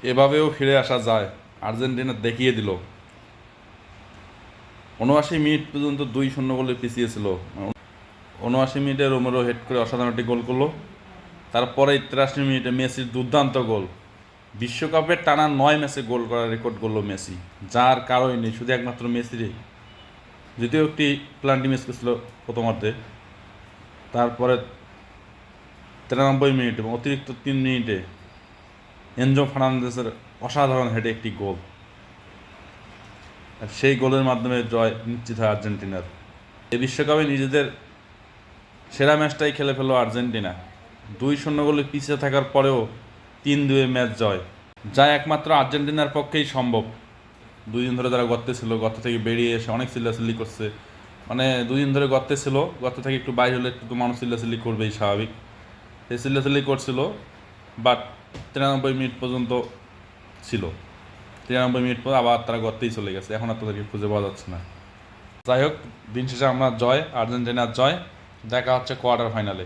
এভাবেও ফিরে আসা যায়, আর্জেন্টিনা দেখিয়ে দিল। ৭৯ মিনিট পর্যন্ত ২-০ গোলে পিছিয়ে ছিল। ৭৯ মিনিটে রোমেরো হেড করে অসাধারণ একটি গোল করলো। তারপরে ৮৩ মিনিটে মেসির দুর্দান্ত গোল। বিশ্বকাপের টানা ৯ ম্যাচে গোল করার রেকর্ড করলো মেসি, যার কারোই নেই, শুধু একমাত্র মেসিরই। যদিও একটি প্লান্টি মিস করেছিল প্রথমার্ধে। তারপরে ৯৩ মিনিট এবং অতিরিক্ত ৩ মিনিটে এনজো ফার্নান্দেসের অসাধারণ হেডে একটি গোল। আর সেই গোলের মাধ্যমে জয় নিশ্চিত হয় আর্জেন্টিনার। এই বিশ্বকাপে নিজেদের সেরা ম্যাচটাই খেলে ফেললো আর্জেন্টিনা। ২-০ গোলে পিছিয়ে থাকার পরেও ৩-২ ম্যাচ জয়, যা একমাত্র আর্জেন্টিনার পক্ষেই সম্ভব। ২ দিন ধরে তারা গর্তে ছিল, গর্ত থেকে বেরিয়ে এসে অনেক চিল্লাচিল্লি করছে। মানে ২ দিন ধরে গর্তে ছিল, গর্ত থেকে একটু বাইরে হলে একটু মানুষ চিল্লাচিল্লি করবেই, স্বাভাবিক। সেই চিল্লাচিল্লি করছিল, বাট ৯৩ মিনিট পর্যন্ত ছিল। ৯৩ মিনিট পর আবার তারা গর্তেই চলে গেছে, এখন আর তাদেরকে খুঁজে পাওয়া যাচ্ছে না। যাই হোক, দিন শেষে আমরা জয়, আর্জেন্টিনার জয়। দেখা হচ্ছে কোয়ার্টার ফাইনালে।